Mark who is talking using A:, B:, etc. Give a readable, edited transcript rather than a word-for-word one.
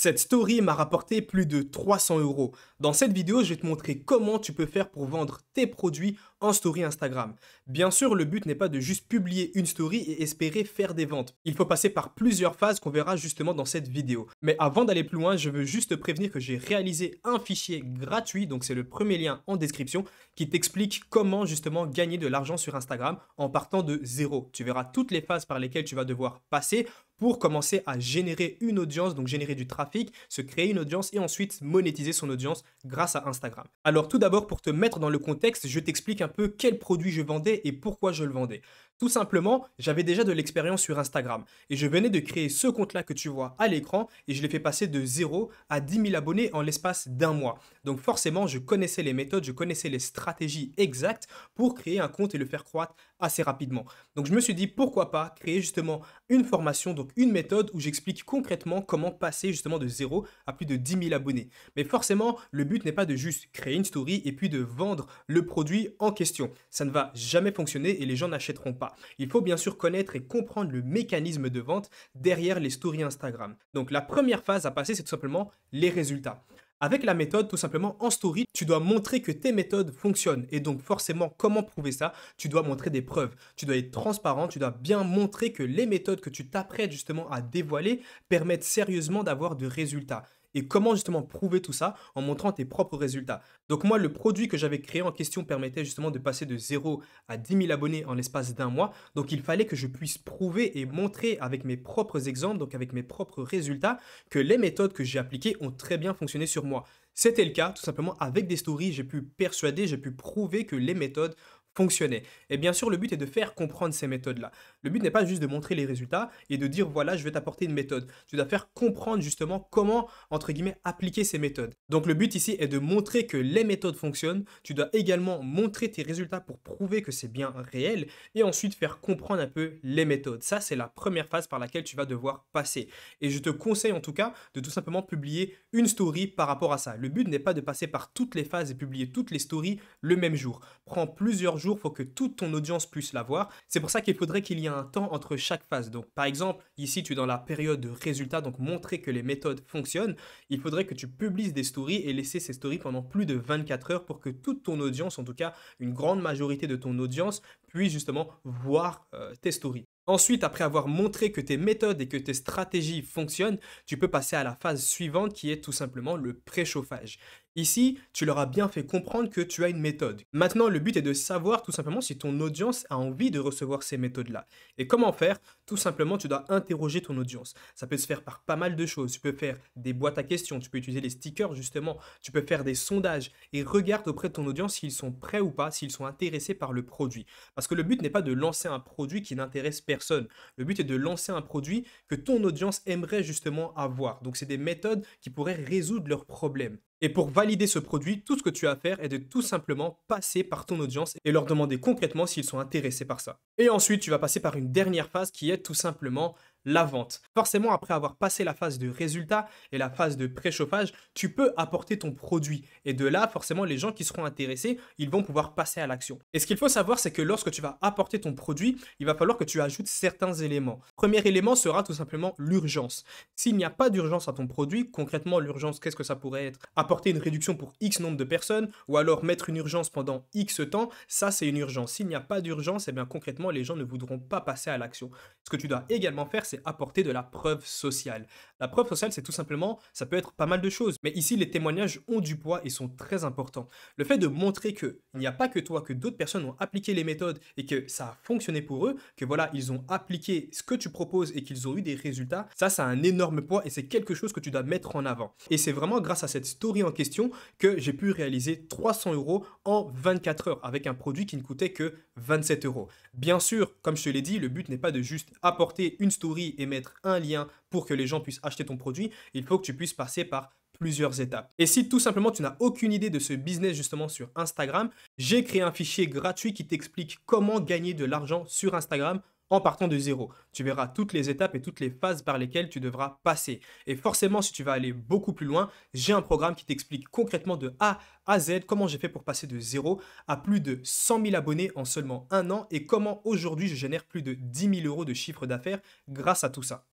A: Cette story m'a rapporté plus de 300 euros. Dans cette vidéo, je vais te montrer comment tu peux faire pour vendre tes produits en story Instagram. Bien sûr, le but n'est pas de juste publier une story et espérer faire des ventes. Il faut passer par plusieurs phases qu'on verra justement dans cette vidéo. Mais avant d'aller plus loin, je veux juste te prévenir que j'ai réalisé un fichier gratuit, donc c'est le premier lien en description, qui t'explique comment justement gagner de l'argent sur Instagram en partant de zéro. Tu verras toutes les phases par lesquelles tu vas devoir passer pour commencer à générer une audience, donc générer du trafic, se créer une audience et ensuite monétiser son audience grâce à Instagram. Alors tout d'abord, pour te mettre dans le contexte, je t'explique un peu quel produit je vendais et pourquoi je le vendais. Tout simplement, j'avais déjà de l'expérience sur Instagram et je venais de créer ce compte-là que tu vois à l'écran et je l'ai fait passer de 0 à 10 000 abonnés en l'espace d'un mois. Donc forcément, je connaissais les méthodes, je connaissais les stratégies exactes pour créer un compte et le faire croître assez rapidement. Donc je me suis dit pourquoi pas créer justement une formation, donc une méthode où j'explique concrètement comment passer justement de 0 à plus de 10 000 abonnés. Mais forcément, le but n'est pas de juste créer une story et puis de vendre le produit en question. Ça ne va jamais fonctionner et les gens n'achèteront pas. Il faut bien sûr connaître et comprendre le mécanisme de vente derrière les stories Instagram. Donc la première phase à passer, c'est tout simplement les résultats. Avec la méthode, tout simplement, en story, tu dois montrer que tes méthodes fonctionnent. Et donc, forcément, comment prouver ça? Tu dois montrer des preuves. Tu dois être transparent, tu dois bien montrer que les méthodes que tu t'apprêtes justement à dévoiler permettent sérieusement d'avoir de résultats. Et comment justement prouver tout ça? En montrant tes propres résultats. Donc moi, le produit que j'avais créé en question permettait justement de passer de 0 à 10 000 abonnés en l'espace d'un mois. Donc il fallait que je puisse prouver et montrer avec mes propres exemples, donc avec mes propres résultats, que les méthodes que j'ai appliquées ont très bien fonctionné sur moi. C'était le cas, tout simplement avec des stories, j'ai pu persuader, j'ai pu prouver que les méthodes fonctionnaient. Et bien sûr, le but est de faire comprendre ces méthodes-là. Le but n'est pas juste de montrer les résultats et de dire voilà, je vais t'apporter une méthode. Tu dois faire comprendre justement comment, entre guillemets, appliquer ces méthodes. Donc le but ici est de montrer que les méthodes fonctionnent. Tu dois également montrer tes résultats pour prouver que c'est bien réel et ensuite faire comprendre un peu les méthodes. Ça, c'est la première phase par laquelle tu vas devoir passer. Et je te conseille en tout cas de tout simplement publier une story par rapport à ça. Le but n'est pas de passer par toutes les phases et publier toutes les stories le même jour. Prends plusieurs jours, il faut que toute ton audience puisse la voir. C'est pour ça qu'il faudrait qu'il y ait un temps entre chaque phase. Donc par exemple, ici tu es dans la période de résultats, donc montrer que les méthodes fonctionnent. Il faudrait que tu publies des stories et laisser ces stories pendant plus de 24 heures pour que toute ton audience, en tout cas une grande majorité de ton audience, puisse justement voir tes stories. Ensuite, après avoir montré que tes méthodes et que tes stratégies fonctionnent, tu peux passer à la phase suivante qui est tout simplement le préchauffage. Ici, tu leur as bien fait comprendre que tu as une méthode. Maintenant, le but est de savoir tout simplement si ton audience a envie de recevoir ces méthodes-là. Et comment faire? Tout simplement, tu dois interroger ton audience. Ça peut se faire par pas mal de choses. Tu peux faire des boîtes à questions, tu peux utiliser les stickers justement, tu peux faire des sondages et regarde auprès de ton audience s'ils sont prêts ou pas, s'ils sont intéressés par le produit. Parce que le but n'est pas de lancer un produit qui n'intéresse personne. Le but est de lancer un produit que ton audience aimerait justement avoir. Donc, c'est des méthodes qui pourraient résoudre leurs problèmes. Et pour valider ce produit, tout ce que tu as à faire est de tout simplement passer par ton audience et leur demander concrètement s'ils sont intéressés par ça. Et ensuite, tu vas passer par une dernière phase qui est tout simplement la vente. Forcément, après avoir passé la phase de résultat et la phase de préchauffage, tu peux apporter ton produit. Et de là, forcément, les gens qui seront intéressés, ils vont pouvoir passer à l'action. Et ce qu'il faut savoir, c'est que lorsque tu vas apporter ton produit, il va falloir que tu ajoutes certains éléments. Premier élément sera tout simplement l'urgence. S'il n'y a pas d'urgence à ton produit, concrètement, l'urgence, qu'est-ce que ça pourrait être? Apporter une réduction pour X nombre de personnes ou alors mettre une urgence pendant X temps, ça c'est une urgence. S'il n'y a pas d'urgence, eh bien concrètement, les gens ne voudront pas passer à l'action. Ce que tu dois également faire, c'est apporter de la preuve sociale. La preuve sociale, c'est tout simplement, ça peut être pas mal de choses, mais ici, les témoignages ont du poids et sont très importants. Le fait de montrer qu'il n'y a pas que toi, que d'autres personnes ont appliqué les méthodes et que ça a fonctionné pour eux, que voilà, ils ont appliqué ce que tu proposes et qu'ils ont eu des résultats, ça a un énorme poids et c'est quelque chose que tu dois mettre en avant. Et c'est vraiment grâce à cette story en question que j'ai pu réaliser 300 euros en 24 heures avec un produit qui ne coûtait que 27 euros. Bien sûr, comme je te l'ai dit, le but n'est pas de juste apporter une story et mettre un lien pour que les gens puissent acheter ton produit. Il faut que tu puisses passer par plusieurs étapes. Et si tout simplement tu n'as aucune idée de ce business justement sur Instagram, j'ai créé un fichier gratuit qui t'explique comment gagner de l'argent sur Instagram en partant de zéro. Tu verras toutes les étapes et toutes les phases par lesquelles tu devras passer. Et forcément, si tu vas aller beaucoup plus loin, j'ai un programme qui t'explique concrètement de A à Z comment j'ai fait pour passer de zéro à plus de 100 000 abonnés en seulement un an et comment aujourd'hui je génère plus de 10 000 euros de chiffre d'affaires grâce à tout ça.